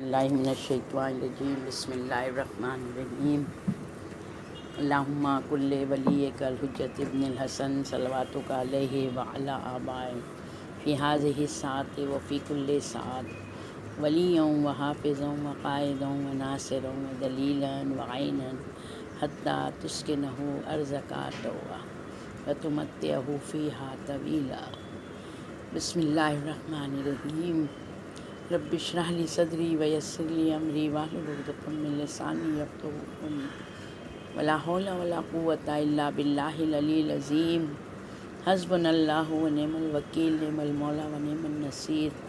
باللہ من الشیطان الرجیم بسم اللہ الرحمن الرحیم اللہم کل ولیک الحجۃ ابن الحسن صلواتک علیہ وعلی آبائہ فی ہذہ الساعۃ وفی کل ساعۃ ولیًا وحافظا وقائدا وناصرا ودلیلا وعینا حتی تسکنہ ارضک طوعا وتمتعہ فیہا طویلا۔ بسم اللہ الرحمن الرحیم۔ رب اشرح لی صدری ویسر لی امری واحلل عقدۃ من لسانی یفقہوا قولی ولا حول ولا قوۃ الا باللہ العلی العظیم۔ حسبنا اللہ ونعم الوکیل، نعم المولا ونعم النصیر۔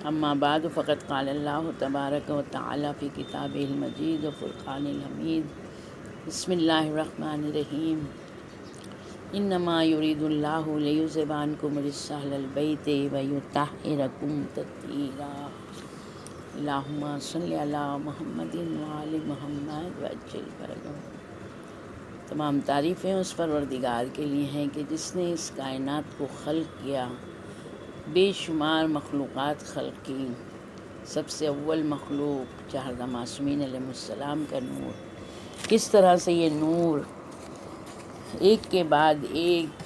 اما بعد فقد قال اللہ تبارک و تعالی فی کتابہ المجید و فرقان الحمید۔ بسم اللہ الرحمن الرحیم۔ انما یرید اللہ لیذھب عنکم الرجس اہل البیت ویطہرکم تطہیرا۔ اللہم صلی علی محمد وآل محمد وعجل فرجہم۔ تمام تعریفیں اس پروردگار کے لیے ہیں کہ جس نے اس کائنات کو خلق کیا، بے شمار مخلوقات خلق کی۔ سب سے اول مخلوق چہردہ معصومین علیہ السلام کا نور، کس طرح سے یہ نور ایک کے بعد ایک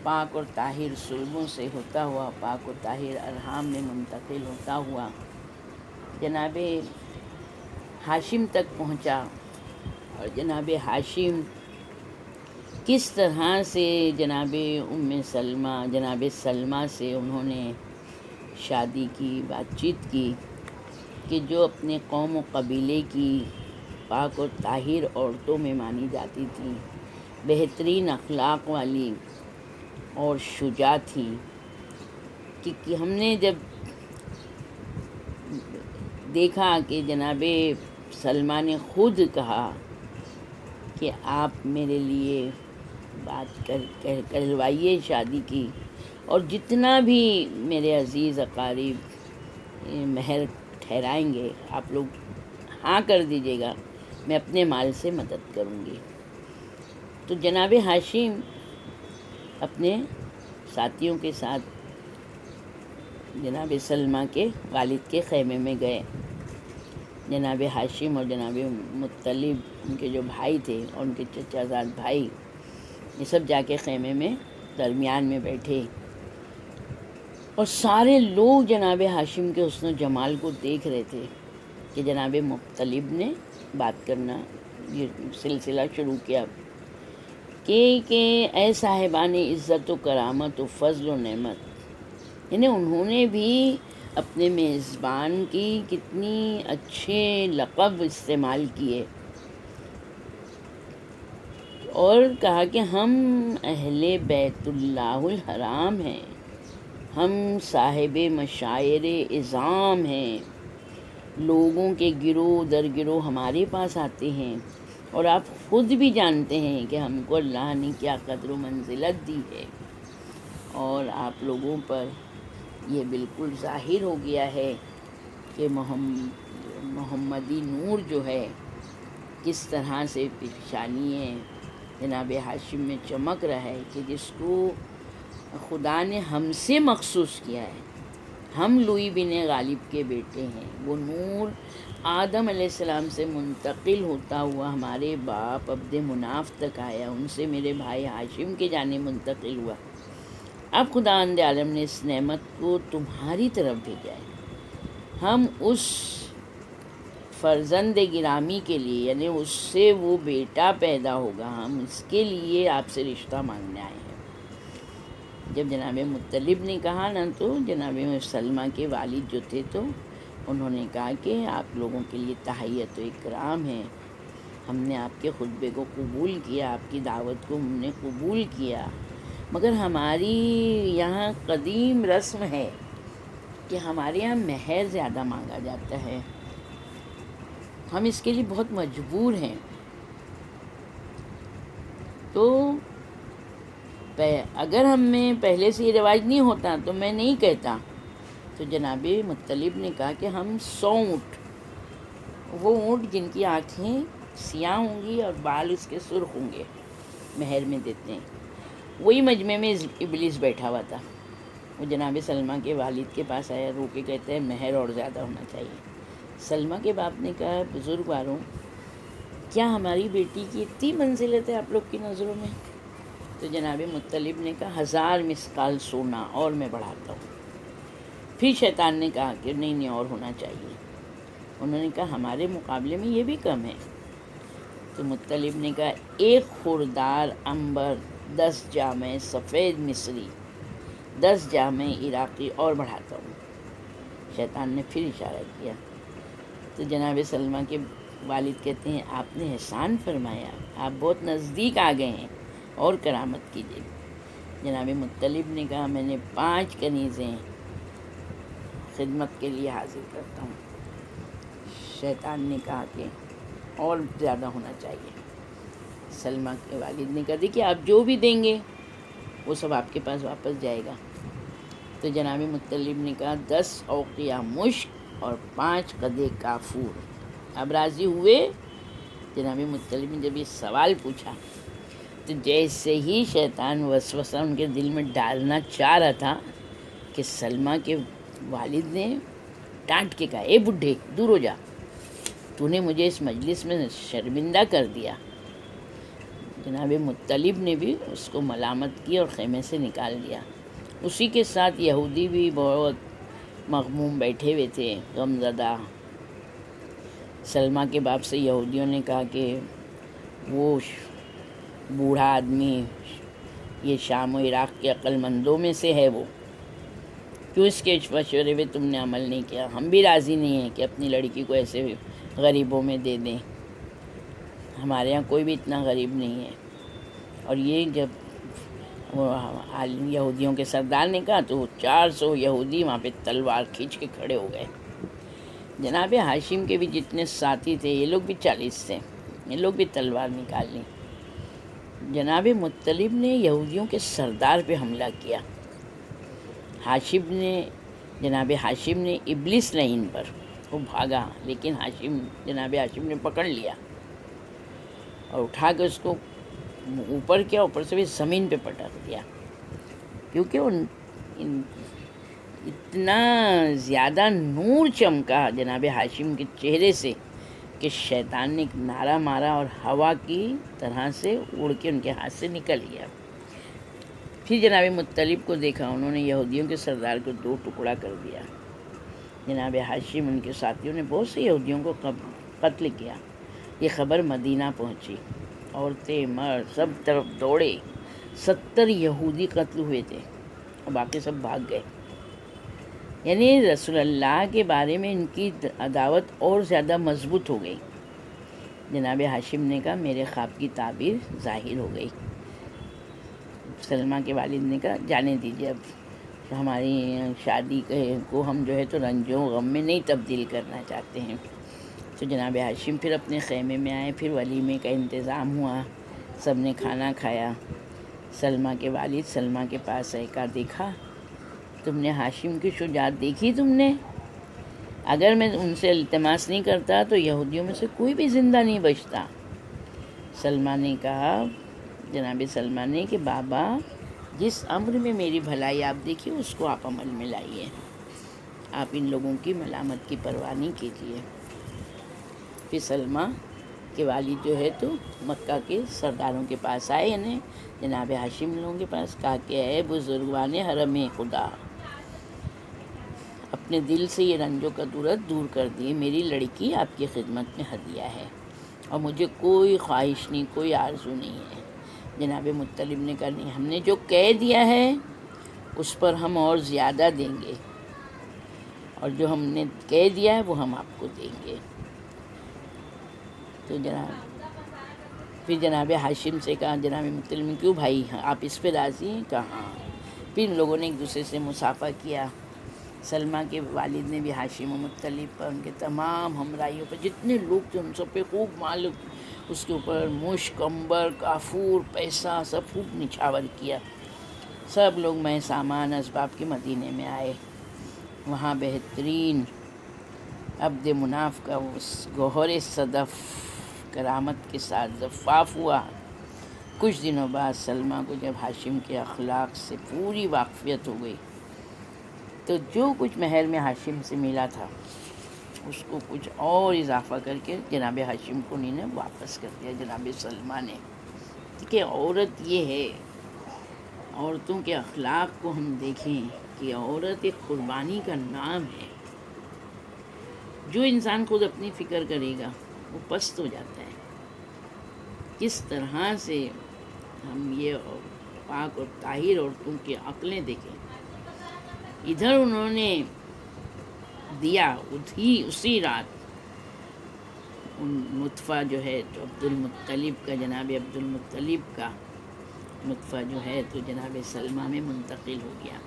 پاک اور طاہر صلبوں سے ہوتا ہوا پاک و طاہر ارحام میں منتقل ہوتا ہوا جناب ہاشم تک پہنچا، اور جناب ہاشم کس طرح سے جناب جناب سلمہ سے انہوں نے شادی کی، بات چیت کی کہ جو اپنے قوم و قبیلے کی پاک و طاہر عورتوں میں مانی جاتی تھی، بہترین اخلاق والی اور شجاع تھی، کہ ہم نے جب دیکھا کہ جناب سلمہ نے خود کہا کہ آپ میرے لیے بات کروائیے شادی کی، اور جتنا بھی میرے عزیز اقارب مہر ٹھہرائیں گے آپ لوگ ہاں کر دیجیے گا، میں اپنے مال سے مدد کروں گی۔ تو جناب ہاشم اپنے ساتھیوں کے ساتھ جناب سلمہ کے والد کے خیمے میں گئے۔ جناب ہاشم اور جناب مطلب ان کے جو بھائی تھے اور ان کے چچا زاد بھائی، یہ سب جا کے خیمے میں درمیان میں بیٹھے، اور سارے لوگ جناب ہاشم کے حسن و جمال کو دیکھ رہے تھے کہ جناب مطلب نے بات کرنا یہ سلسلہ شروع کیا کہ اے صاحبان عزت و کرامت و فضل و نعمت، یعنی انہوں نے بھی اپنے میزبان کی کتنی اچھے لقب استعمال کیے، اور کہا کہ ہم اہل بیت اللہ الحرام ہیں، ہم صاحب مشاعر عظام ہیں، لوگوں کے گروہ در گروہ ہمارے پاس آتے ہیں، اور آپ خود بھی جانتے ہیں کہ ہم کو اللہ نے کیا قدر و منزلت دی ہے، اور آپ لوگوں پر یہ بالکل ظاہر ہو گیا ہے کہ محمدی نور جو ہے کس طرح سے پیشانییں جناب ہاشم میں چمک رہا ہے، کہ جس کو خدا نے ہم سے مخصوص کیا ہے۔ ہم لوئی بن غالب کے بیٹے ہیں، وہ نور آدم علیہ السلام سے منتقل ہوتا ہوا ہمارے باپ عبد مناف تک آیا، ان سے میرے بھائی ہاشم کے جانب منتقل ہوا۔ اب خداوند عالم نے اس نعمت کو تمہاری طرف بھیجا ہے، ہم اس فرزند گرامی کے لیے، یعنی اس سے وہ بیٹا پیدا ہوگا، ہم اس کے لیے آپ سے رشتہ مانگنے آئے ہیں۔ جب جناب مطلب نے کہا نا، تو جناب سلمہ کے والد جو تھے تو انہوں نے کہا کہ آپ لوگوں کے لیے تحیت و اکرام ہے، ہم نے آپ کے خطبے کو قبول کیا، آپ کی دعوت کو ہم نے قبول کیا، مگر ہماری یہاں قدیم رسم ہے کہ ہمارے یہاں مہر زیادہ مانگا جاتا ہے، ہم اس کے لیے بہت مجبور ہیں، تو اگر ہم میں پہلے سے یہ رواج نہیں ہوتا تو میں نہیں کہتا۔ تو جناب مطلب نے کہا کہ ہم 100 اونٹ، وہ اونٹ جن کی آنکھیں سیاہ ہوں گی اور بال اس کے سرخ ہوں گے، مہر میں دیتے ہیں۔ وہی مجمع میں ابلیس بیٹھا ہوا تھا، وہ جناب سلمہ کے والد کے پاس آیا، رو کے کہتے ہیں مہر اور زیادہ ہونا چاہیے۔ سلمہ کے باپ نے کہا بزرگواروں کیا ہماری بیٹی کی اتنی منزلت ہے آپ لوگ کی نظروں میں؟ تو جناب مطلب نے کہا 1000 مثقال سونا اور میں بڑھاتا ہوں۔ پھر شیطان نے کہا کہ نہیں اور ہونا چاہیے۔ انہوں نے کہا ہمارے مقابلے میں یہ بھی کم ہے۔ تو مطلب نے کہا 1 خوردار عنبر، 10 جامع سفید مصری، 10 جامع عراقی اور بڑھاتا ہوں۔ شیطان نے پھر اشارہ کیا تو جناب سلمہ کے والد کہتے ہیں آپ نے احسان فرمایا، آپ بہت نزدیک آ گئے ہیں، اور کرامت کیجیے۔ جناب مطلب نے کہا میں نے 5 کنیزیں خدمت کے لیے حاضر کرتا ہوں۔ شیطان نے کہا کہ اور زیادہ ہونا چاہیے۔ سلمہ کے والد نے کہا دیکھیے آپ جو بھی دیں گے وہ سب آپ کے پاس واپس جائے گا۔ تو جناب مطلب نے کہا 10 اوقیہ مشک اور 5 قدح کافور۔ اب راضی ہوئے؟ جناب مطلب نے جب یہ سوال پوچھا تو جیسے ہی شیطان وسوسہ ان کے دل میں ڈالنا چاہ رہا تھا کہ سلمہ کے والد نے ڈانٹ کے کہا اے بڈھے دور ہو جا، تو نے مجھے اس مجلس میں شرمندہ کر دیا۔ جناب مطلب نے بھی اس کو ملامت کی اور خیمے سے نکال دیا۔ اسی کے ساتھ یہودی بھی بہت مغموم بیٹھے ہوئے تھے، غم زدہ۔ سلمہ کے باپ سے یہودیوں نے کہا کہ وہ بوڑھا آدمی یہ شام و عراق کے عقل مندوں میں سے ہے، وہ کیوں اس کے مشورے پہ تم نے عمل نہیں کیا؟ ہم بھی راضی نہیں ہیں کہ اپنی لڑکی کو ایسے غریبوں میں دے دیں، ہمارے یہاں کوئی بھی اتنا غریب نہیں ہے۔ اور یہ جب یہودیوں کے سردار نے کہا تو 400 یہودی وہاں پہ تلوار کھینچ کے کھڑے ہو گئے۔ جناب ہاشم کے بھی جتنے ساتھی تھے یہ لوگ بھی 40 تھے، یہ لوگ بھی تلوار نکال لیں۔ جناب مطلب نے یہودیوں کے سردار پہ حملہ کیا۔ جناب ہاشم نے ابلیس لعین پر، وہ بھاگا لیکن جناب ہاشم نے پکڑ لیا اور اٹھا کے اس کو اوپر کیا، اوپر سے بھی زمین پہ پٹک دیا، کیونکہ اتنا زیادہ نور چمکا جناب ہاشم کے چہرے سے کہ شیطان نے ایک نعرہ مارا اور ہوا کی طرح سے اڑ کے ان کے ہاتھ سے نکل گیا۔ پھر جناب مطلب کو دیکھا، انہوں نے یہودیوں کے سردار کو 2 ٹکڑا کر دیا۔ جناب ہاشم ان کے ساتھیوں نے بہت سے یہودیوں کو قتل کیا۔ یہ خبر مدینہ پہنچی، عورتیں مرد سب طرف دوڑے۔ 70 یہودی قتل ہوئے تھے اور باقی سب بھاگ گئے۔ یعنی رسول اللہ کے بارے میں ان کی عداوت اور زیادہ مضبوط ہو گئی۔ جناب ہاشم نے کہا میرے خواب کی تعبیر ظاہر ہو گئی۔ سلمہ کے والد نے کہا جانے دیجیے، اب ہماری شادی کو ہم جو ہے تو رنجوں غم میں نہیں تبدیل کرنا چاہتے ہیں۔ تو جناب ہاشم پھر اپنے خیمے میں آئے، پھر ولیمے کا انتظام ہوا، سب نے کھانا کھایا۔ سلمہ کے والد سلمہ کے پاس آئے، کہا دیکھا تم نے ہاشم کی شجاعت دیکھی تم نے؟ اگر میں ان سے التماس نہیں کرتا تو یہودیوں میں سے کوئی بھی زندہ نہیں بچتا۔ سلمہ نے کہا، جناب سلمہ نے کہ بابا جس امر میں میری بھلائی آپ دیکھیے اس کو آپ عمل میں لائیے، آپ ان لوگوں کی ملامت کی پرواہ نہیں کیجیے۔ پھر سلمہ کے والد جو ہے تو مکہ کے سرداروں کے پاس آئے، یعنی جناب ہاشم لوگوں کے پاس، کہا کہ اے بزرگوان حرم خدا، اپنے دل سے یہ رنج و کدورت دور کر دیے، میری لڑکی آپ کی خدمت میں ہدیہ ہے اور مجھے کوئی خواہش نہیں، کوئی آرزو نہیں ہے۔ جناب مطلب نے کہا نہیں، ہم نے جو کہہ دیا ہے اس پر ہم اور زیادہ دیں گے، اور جو ہم نے کہہ دیا ہے وہ ہم آپ کو دیں گے۔ تو پھر جناب ہاشم سے کہا، جناب مطلب نے کیوں بھائی آپ اس پہ راضی ہیں؟ کہا ہاں۔ پھر ان لوگوں نے ایک دوسرے سے مصافحہ کیا۔ سلمہ کے والد نے بھی ہاشم و مطلب پر، ان کے تمام ہمراہیوں پر جتنے لوگ تھے ان سب پہ خوب مال، اس کے اوپر مشک، عنبر، کافور، پیسہ سب خوب نچھاور کیا۔ سب لوگ میں سامان اسباب کے مدینے میں آئے۔ وہاں بہترین عبد مناف کا گوہر صدف کرامت کے ساتھ زفاف ہوا۔ کچھ دنوں بعد سلمہ کو جب ہاشم کے اخلاق سے پوری واقفیت ہو گئی تو جو کچھ محل میں ہاشم سے ملا تھا اس کو کچھ اور اضافہ کر کے جناب ہاشم کو انہوں نے واپس کر دیا جناب سلمہ نے کہ عورت یہ ہے. عورتوں کے اخلاق کو ہم دیکھیں کہ عورت ایک قربانی کا نام ہے. جو انسان خود اپنی فکر کرے گا وہ پست ہو جاتا ہے. کس طرح سے ہم یہ پاک اور طاہر عورتوں کی عقلیں دیکھیں. ادھر انہوں نے دیا اسی رات ان نطفہ جو ہے جو عبد المطلب کا جناب عبد المطلب کا نطفہ جو ہے تو جناب سلمہ میں منتقل ہو گیا.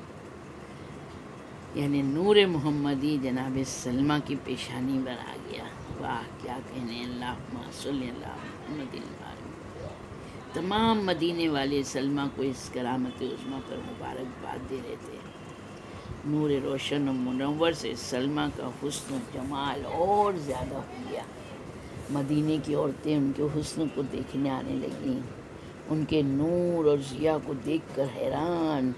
یعنی نور محمدی جناب سلمہ کی پیشانی پر آ گیا. واہ کیا کہنے. اللہم صلی اللہ محمد العالم. تمام مدینے والے سلمہ کو اس کرامت عظمیٰ پر مبارکباد دے رہے تھے. نور روشن و منور سے سلمہ کا حسن و جمال اور زیادہ ہو گیا. مدینے کی عورتیں ان کے حسن کو دیکھنے آنے لگیں. ان کے نور اور ضیاء کو دیکھ کر حیران.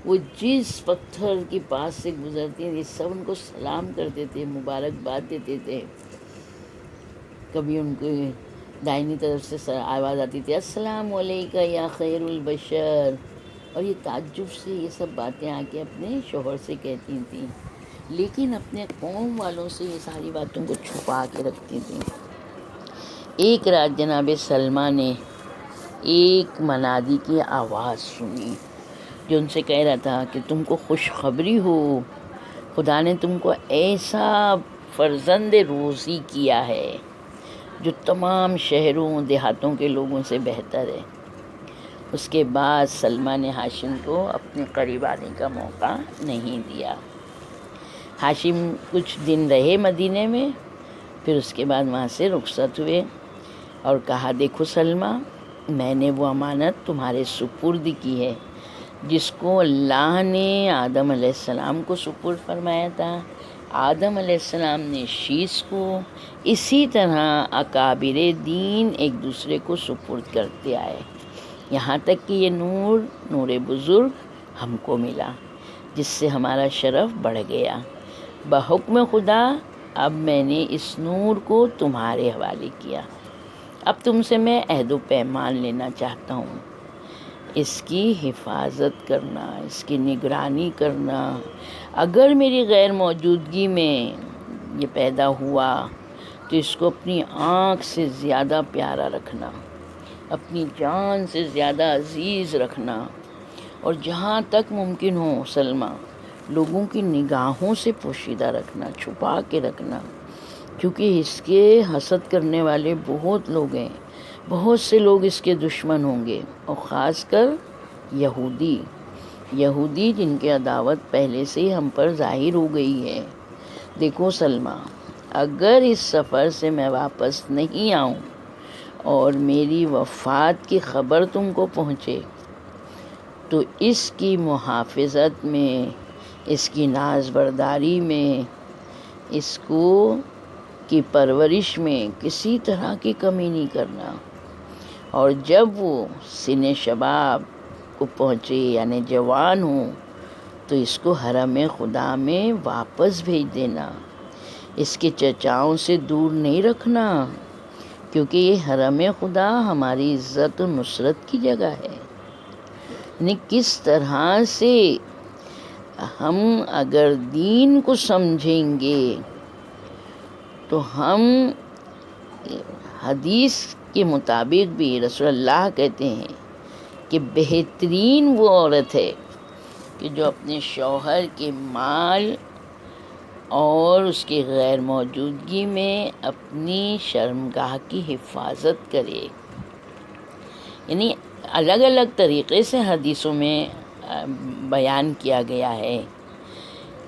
وہ جس پتھر کے پاس سے گزرتے تھے سب ان کو سلام کرتے تھے, مبارکباد دیتے تھے. کبھی ان کو دائنی طرف سے آواز آتی تھی السلام علیکہ یا خیر البشر, اور یہ تعجب سے یہ سب باتیں آ کے اپنے شوہر سے کہتی تھیں, لیکن اپنے قوم والوں سے یہ ساری باتوں کو چھپا کے رکھتی تھیں. ایک رات جناب سلمہ نے ایک منادی کی آواز سنی جو ان سے کہہ رہا تھا کہ تم کو خوشخبری ہو, خدا نے تم کو ایسا فرزند روزی کیا ہے جو تمام شہروں دیہاتوں کے لوگوں سے بہتر ہے. اس کے بعد سلمہ نے ہاشم کو اپنے قریب آنے کا موقع نہیں دیا. ہاشم کچھ دن رہے مدینے میں, پھر اس کے بعد وہاں سے رخصت ہوئے اور کہا دیکھو سلمہ, میں نے وہ امانت تمہارے سپرد کی ہے جس کو اللہ نے آدم علیہ السلام کو سپرد فرمایا تھا. آدم علیہ السلام نے شیش کو, اسی طرح اکابر دین ایک دوسرے کو سپرد کرتے آئے, یہاں تک کہ یہ نور بزرگ ہم کو ملا جس سے ہمارا شرف بڑھ گیا. بحکم خدا اب میں نے اس نور کو تمہارے حوالے کیا. اب تم سے میں عہد و پیمان لینا چاہتا ہوں, اس کی حفاظت کرنا, اس کی نگرانی کرنا. اگر میری غیر موجودگی میں یہ پیدا ہوا تو اس کو اپنی آنکھ سے زیادہ پیارا رکھنا, اپنی جان سے زیادہ عزیز رکھنا, اور جہاں تک ممکن ہو سلمہ لوگوں کی نگاہوں سے پوشیدہ رکھنا, چھپا کے رکھنا, کیونکہ اس کے حسد کرنے والے بہت لوگ ہیں. بہت سے لوگ اس کے دشمن ہوں گے, اور خاص کر یہودی جن کی عداوت پہلے سے ہی ہم پر ظاہر ہو گئی ہے. دیکھو سلمہ, اگر اس سفر سے میں واپس نہیں آؤں اور میری وفات کی خبر تم کو پہنچے تو اس کی محافظت میں, اس کی ناز برداری میں, اس کو کی پرورش میں کسی طرح کی کمی نہیں کرنا. اور جب وہ سن شباب کو پہنچے یعنی جوان ہوں تو اس کو حرم خدا میں واپس بھیج دینا. اس کے چچاؤں سے دور نہیں رکھنا, کیونکہ یہ حرم خدا ہماری عزت و نصرت کی جگہ ہے. یعنی کس طرح سے ہم اگر دین کو سمجھیں گے تو ہم حدیث کے مطابق بھی رسول اللہ کہتے ہیں کہ بہترین وہ عورت ہے کہ جو اپنے شوہر کے مال اور اس کی غیر موجودگی میں اپنی شرمگاہ کی حفاظت کرے. یعنی الگ الگ طریقے سے حدیثوں میں بیان کیا گیا ہے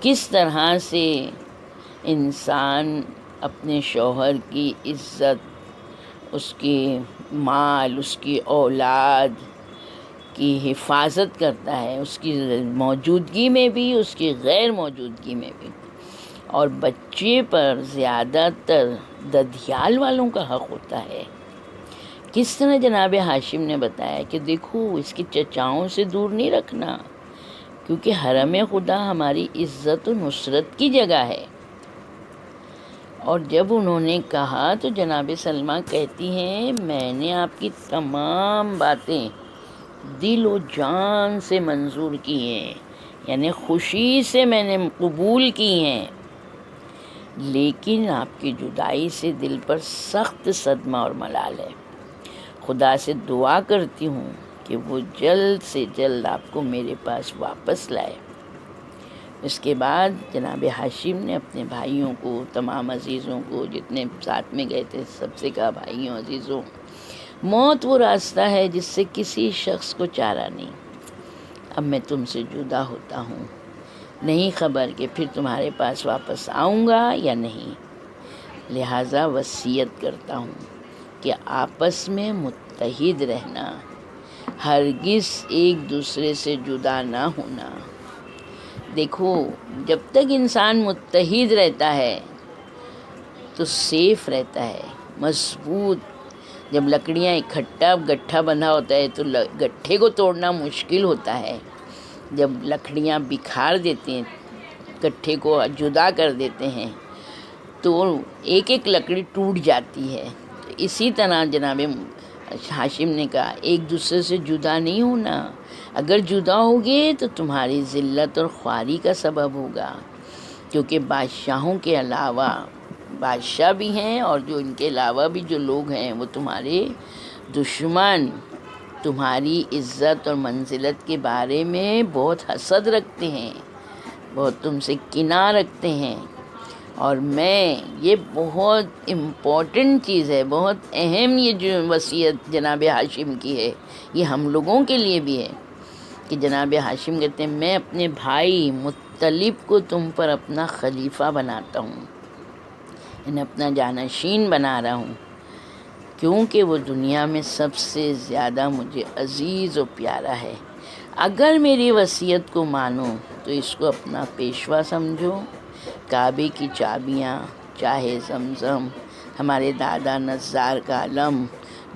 کس طرح سے انسان اپنے شوہر کی عزت, اس کے مال, اس کی اولاد کی حفاظت کرتا ہے, اس کی موجودگی میں بھی, اس کی غیر موجودگی میں بھی. اور بچے پر زیادہ تر ددھیال والوں کا حق ہوتا ہے. کس طرح جناب ہاشم نے بتایا کہ دیکھو اس کے چچاؤں سے دور نہیں رکھنا, کیونکہ حرم خدا ہماری عزت و نصرت کی جگہ ہے. اور جب انہوں نے کہا تو جناب سلمہ کہتی ہیں میں نے آپ کی تمام باتیں دل و جان سے منظور کی ہیں، یعنی خوشی سے میں نے قبول کی ہیں، لیکن آپ کی جدائی سے دل پر سخت صدمہ اور ملال ہے۔ خدا سے دعا کرتی ہوں کہ وہ جلد سے جلد آپ کو میرے پاس واپس لائے۔ اس کے بعد جناب ہاشم نے اپنے بھائیوں کو، تمام عزیزوں کو، جتنے ساتھ میں گئے تھے سب سے کہا بھائیوں عزیزوں، موت وہ راستہ ہے جس سے کسی شخص کو چارہ نہیں۔ اب میں تم سے جدا ہوتا ہوں، نہیں خبر کہ پھر تمہارے پاس واپس آؤں گا یا نہیں، لہٰذا وصیت کرتا ہوں کہ آپس میں متحد رہنا، ہرگز ایک دوسرے سے جدا نہ ہونا۔ دیکھو، جب تک انسان متحد رہتا ہے تو سیف رہتا ہے، مضبوط۔ جب لکڑیاں اکٹھا گٹھا بندھا ہوتا ہے تو گٹھے کو توڑنا مشکل ہوتا ہے۔ جب لکڑیاں بکھار دیتے ہیں، گٹھے کو جدا کر دیتے ہیں تو ایک ایک لکڑی ٹوٹ جاتی ہے۔ تو اسی طرح جناب ہاشم نے کہا ایک دوسرے سے جدا نہیں ہونا، اگر جدا ہوگے تو تمہاری ذلت اور خواری کا سبب ہوگا، کیونکہ بادشاہوں کے علاوہ بادشاہ بھی ہیں اور جو ان کے علاوہ بھی جو لوگ ہیں وہ تمہارے دشمن تمہاری عزت اور منزلت کے بارے میں بہت حسد رکھتے ہیں، بہت تم سے کناہ رکھتے ہیں۔ اور میں یہ بہت امپورٹنٹ چیز ہے، بہت اہم یہ جو وصیت جناب ہاشم کی ہے، یہ ہم لوگوں کے لیے بھی ہے کہ جناب ہاشم کہتے ہیں میں اپنے بھائی مطلب کو تم پر اپنا خلیفہ بناتا ہوں، یعنی اپنا جانشین بنا رہا ہوں، کیونکہ وہ دنیا میں سب سے زیادہ مجھے عزیز و پیارا ہے۔ اگر میری وصیت کو مانو تو اس کو اپنا پیشوا سمجھو، کعبے کی چابیاں، چاہے زمزم، ہمارے دادا نزار کا علم،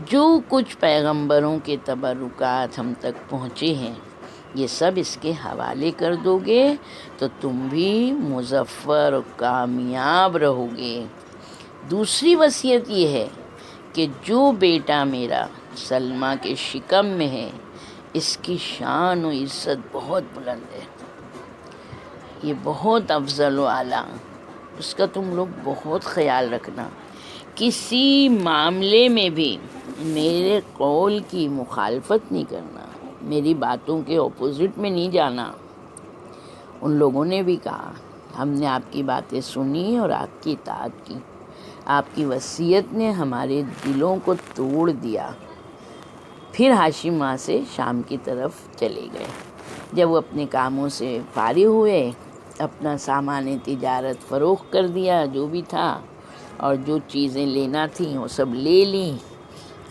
جو کچھ پیغمبروں کے تبرکات ہم تک پہنچے ہیں، یہ سب اس کے حوالے کر دو گے تو تم بھی مظفر و کامیاب رہو گے۔ دوسری وصیت یہ ہے کہ جو بیٹا میرا سلمہ کے شکم میں ہے، اس کی شان و عزت بہت بلند ہے، یہ بہت افضل و اعلیٰ، اس کا تم لوگ بہت خیال رکھنا، کسی معاملے میں بھی میرے قول کی مخالفت نہیں کرنا، میری باتوں کے اپوزٹ میں نہیں جانا۔ ان لوگوں نے بھی کہا ہم نے آپ کی باتیں سنی اور آپ کی اطاعت کی، آپ کی وصیت نے ہمارے دلوں کو توڑ دیا۔ پھر ہاشم وہاں سے شام کی طرف چلے گئے۔ جب وہ اپنے کاموں سے فارغ ہوئے، اپنا سامان تجارت فروخت کر دیا جو بھی تھا، اور جو چیزیں لینا تھیں وہ سب لے لیں،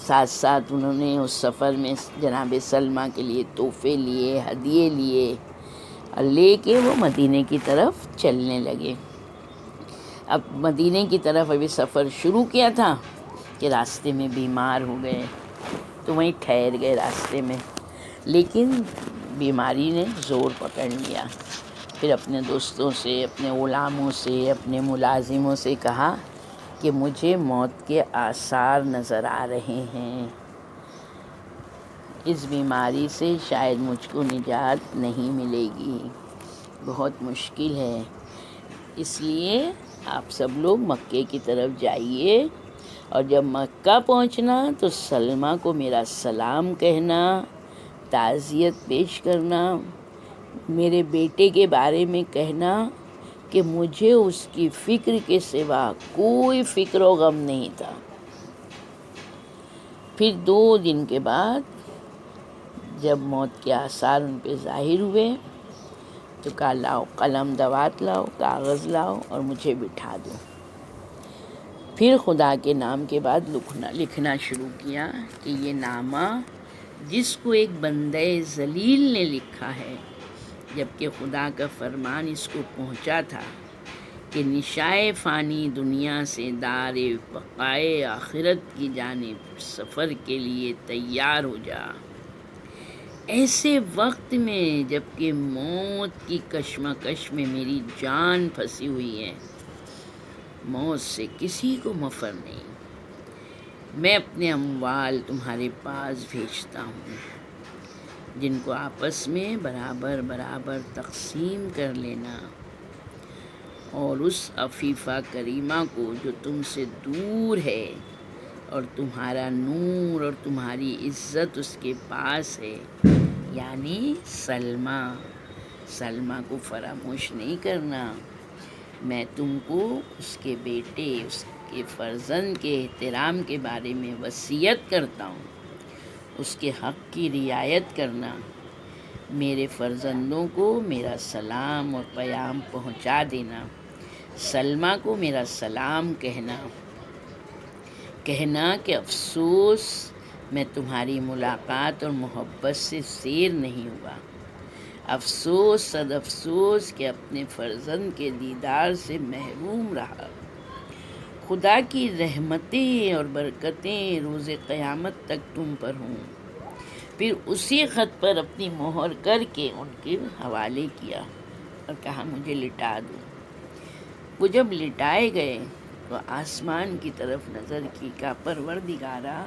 ساتھ ساتھ انہوں نے اس سفر میں جناب سلمہ کے لیے تحفے لیے، ہدیے لیے، اور لے کے وہ مدینے کی طرف چلنے لگے۔ اب مدینے کی طرف ابھی سفر شروع کیا تھا کہ راستے میں بیمار ہو گئے، تو وہیں ٹھہر گئے راستے میں، لیکن بیماری نے زور پکڑ لیا۔ پھر اپنے دوستوں سے، اپنے غلاموں سے، اپنے ملازموں سے کہا کہ مجھے موت کے آثار نظر آ رہے ہیں، اس بیماری سے شاید مجھ کو نجات نہیں ملے گی، بہت مشکل ہے، اس لیے آپ سب لوگ مکے کی طرف جائیے، اور جب مکہ پہنچنا تو سلمہ کو میرا سلام کہنا، تعزیت پیش کرنا، میرے بیٹے کے بارے میں کہنا کہ مجھے اس کی فکر کے سوا کوئی فکر و غم نہیں تھا۔ پھر 2 دن کے بعد جب موت کے آثار ان پہ ظاہر ہوئے تو کہا لاؤ قلم دوات لاؤ، کاغذ لاؤ اور مجھے بٹھا دو۔ پھر خدا کے نام کے بعد لکھنا شروع کیا کہ یہ نامہ جس کو ایک بندے ذلیل نے لکھا ہے، جبکہ خدا کا فرمان اس کو پہنچا تھا کہ نشائے فانی دنیا سے دار بقائے آخرت کی جانب سفر کے لیے تیار ہو جا۔ ایسے وقت میں جبکہ موت کی کشمکش میں میری جان پھنسی ہوئی ہے، موت سے کسی کو مفر نہیں۔ میں اپنے اموال تمہارے پاس بھیجتا ہوں جن کو آپس میں برابر برابر تقسیم کر لینا، اور اس عفیفہ کریمہ کو جو تم سے دور ہے اور تمہارا نور اور تمہاری عزت اس کے پاس ہے، یعنی سلمہ کو فراموش نہیں کرنا۔ میں تم کو اس کے بیٹے، اس کے فرزند کے احترام کے بارے میں وصیت کرتا ہوں۔ اس کے حق کی رعایت کرنا، میرے فرزندوں کو میرا سلام اور پیام پہنچا دینا، سلمہ کو میرا سلام کہنا کہ افسوس میں تمہاری ملاقات اور محبت سے سیر نہیں ہوا، افسوس صد افسوس کہ اپنے فرزند کے دیدار سے محروم رہا۔ خدا کی رحمتیں اور برکتیں روز قیامت تک تم پر ہوں۔ پھر اسی خط پر اپنی مہر کر کے ان کے حوالے کیا اور کہا مجھے لٹا دو۔ وہ جب لٹائے گئے تو آسمان کی طرف نظر کی، کہا پروردگارا،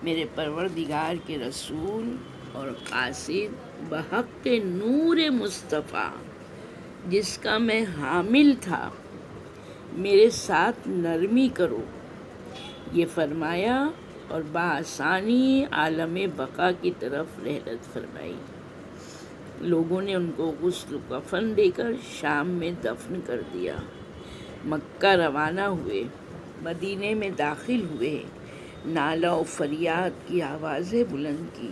میرے پروردگار کے رسول اور قاصد بحق نور مصطفیٰ جس کا میں حامل تھا، میرے ساتھ نرمی کرو۔ یہ فرمایا اور بآسانی عالم بقا کی طرف رحلت فرمائی۔ لوگوں نے ان کو غسل و کفن دے کر شام میں دفن کر دیا۔ مکہ روانہ ہوئے، مدینے میں داخل ہوئے، نالہ و فریاد کی آوازیں بلند کی،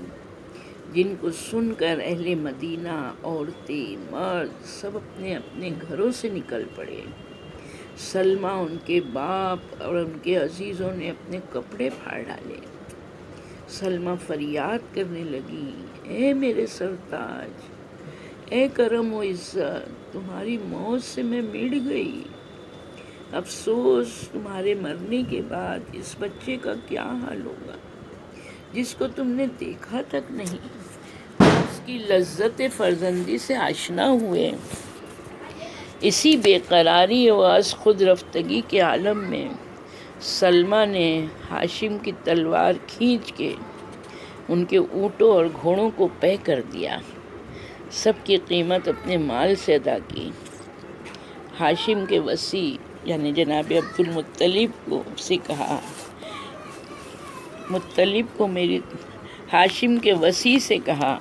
جن کو سن کر اہل مدینہ، عورتیں، مرد سب اپنے اپنے گھروں سے نکل پڑے۔ سلمہ، ان کے باپ اور ان کے عزیزوں نے اپنے کپڑے پھاڑ ڈالے۔ سلمہ فریاد کرنے لگی، اے میرے سرتاج، اے کرم و عزت، تمہاری موت سے میں مٹ گئی۔ افسوس تمہارے مرنے کے بعد اس بچے کا کیا حال ہوگا جس کو تم نے دیکھا تک نہیں، اس کی لذت فرزندی سے آشنا ہوئے۔ اسی بے قراری و از خود رفتگی کے عالم میں سلمہ نے ہاشم کی تلوار کھینچ کے ان کے اونٹوں اور گھوڑوں کو پے کر دیا، سب کی قیمت اپنے مال سے ادا کی۔ ہاشم کے وصی یعنی جناب عبد المطلب کو سے کہا، ہاشم کے وصی سے کہا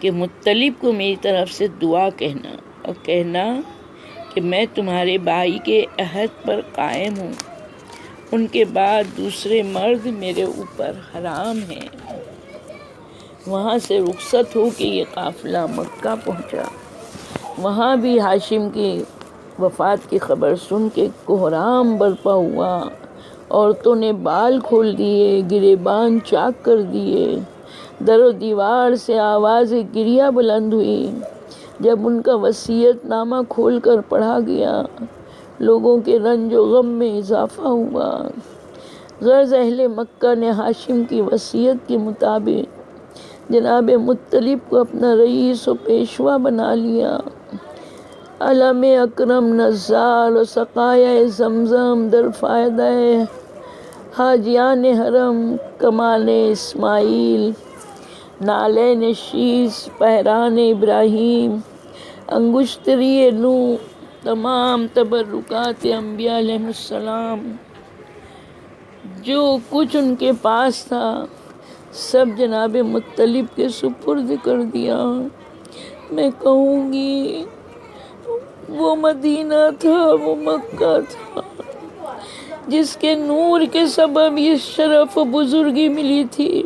کہ مطلب کو میری طرف سے دعا کہنا اور کہنا کہ میں تمہارے بھائی کے عہد پر قائم ہوں، ان کے بعد دوسرے مرد میرے اوپر حرام ہیں۔ وہاں سے رخصت ہو کے یہ قافلہ مکہ پہنچا۔ وہاں بھی ہاشم کی وفات کی خبر سن کے کوہرام برپا ہوا۔ عورتوں نے بال کھول دیے، گریبان چاک کر دیے، در و دیوار سے آواز گریہ بلند ہوئی۔ جب ان کا وصیت نامہ کھول کر پڑھا گیا، لوگوں کے رنج و غم میں اضافہ ہوا۔ غرض اہل مکہ نے ہاشم کی وصیت کے مطابق جناب مطلب کو اپنا رئیس و پیشوا بنا لیا۔ علم اکرم نزال و سقایہ زمزم در فائدہ حاجیان حرم کمان اسماعیل، نالین شیش پہران ابراہیم، انگشتری نوح، تمام تبرکات انبیاء علیہ السلام، جو کچھ ان کے پاس تھا سب جناب مطلب کے سپرد کر دیا۔ میں کہوں گی وہ مدینہ تھا، وہ مکہ تھا جس کے نور کے سبب یہ شرف و بزرگی ملی تھی،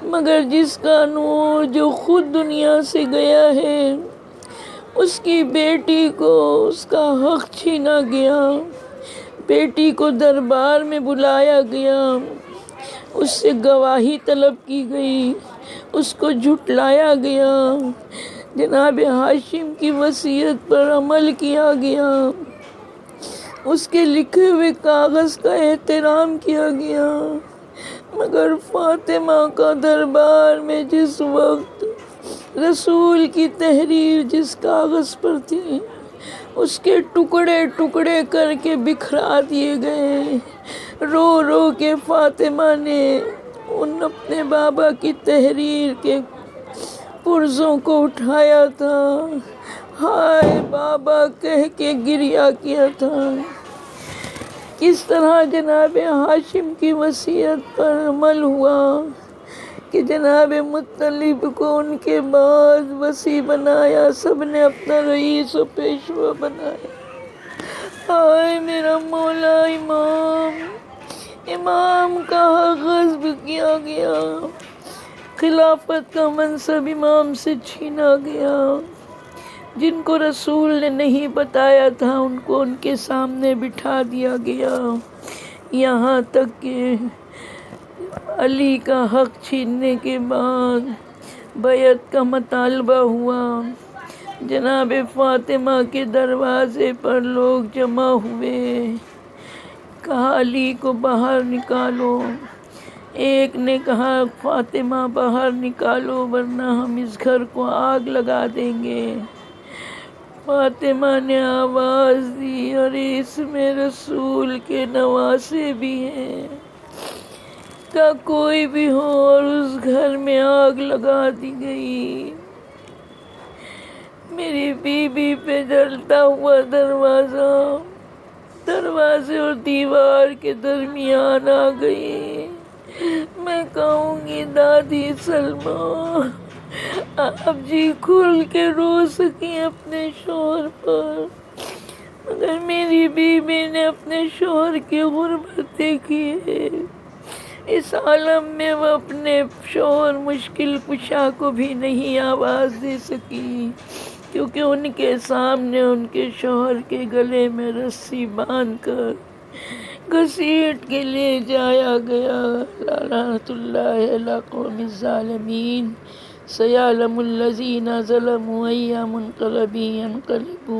مگر جس کا نور جو خود دنیا سے گیا ہے، اس کی بیٹی کو اس کا حق چھینا گیا، بیٹی کو دربار میں بلایا گیا، اس سے گواہی طلب کی گئی، اس کو جھٹلایا گیا، جناب ہاشم کی وصیت پر عمل کیا گیا، اس کے لکھے ہوئے کاغذ کا احترام کیا گیا، مگر فاطمہ کا دربار میں جس وقت رسول کی تحریر جس کاغذ پر تھی، اس کے ٹکڑے ٹکڑے کر کے بکھرا دیے گئے۔ رو رو کے فاطمہ نے ان اپنے بابا کی تحریر کے پرزوں کو اٹھایا تھا، ہائے بابا کہہ کے گریہ کیا تھا۔ کس طرح جناب ہاشم کی وصیت پر عمل ہوا کہ جناب مطلب کو ان کے بعد وصی بنایا، سب نے اپنا رئیس و پیشوا بنایا۔ ہائے میرا مولا، امام کا غصب کیا گیا، خلافت کا منصب امام سے چھینا گیا۔ جن کو رسول نے نہیں بتایا تھا ان کو ان کے سامنے بٹھا دیا گیا، یہاں تک کہ علی کا حق چھیننے کے بعد بیعت کا مطالبہ ہوا۔ جناب فاطمہ کے دروازے پر لوگ جمع ہوئے، کہا علی کو باہر نکالو۔ ایک نے کہا فاطمہ باہر نکالو ورنہ ہم اس گھر کو آگ لگا دیں گے۔ فاطمہ نے آواز دی، ارے اس میں رسول کے نواسے بھی ہیں، کا کوئی بھی ہو، اور اس گھر میں آگ لگا دی گئی۔ میری بی بی پہ جلتا ہوا دروازے اور دیوار کے درمیان آ گئی۔ میں کہوں گی دادی سلمیٰ، آپ جی کھل کے رو سکی اپنے شوہر پر، مگر میری بیوی نے اپنے شوہر کی غربت دیکھی ہے۔ اس عالم میں وہ اپنے شوہر مشکل کشا کو بھی نہیں آواز دے سکی، کیونکہ ان کے سامنے ان کے شوہر کے گلے میں رسی باندھ کر گھسیٹ کے لے جایا گیا۔ لعنت اللہ علی قوم الظالمین، سیعلم الذین ظلموا ای منقلب ینقلبون۔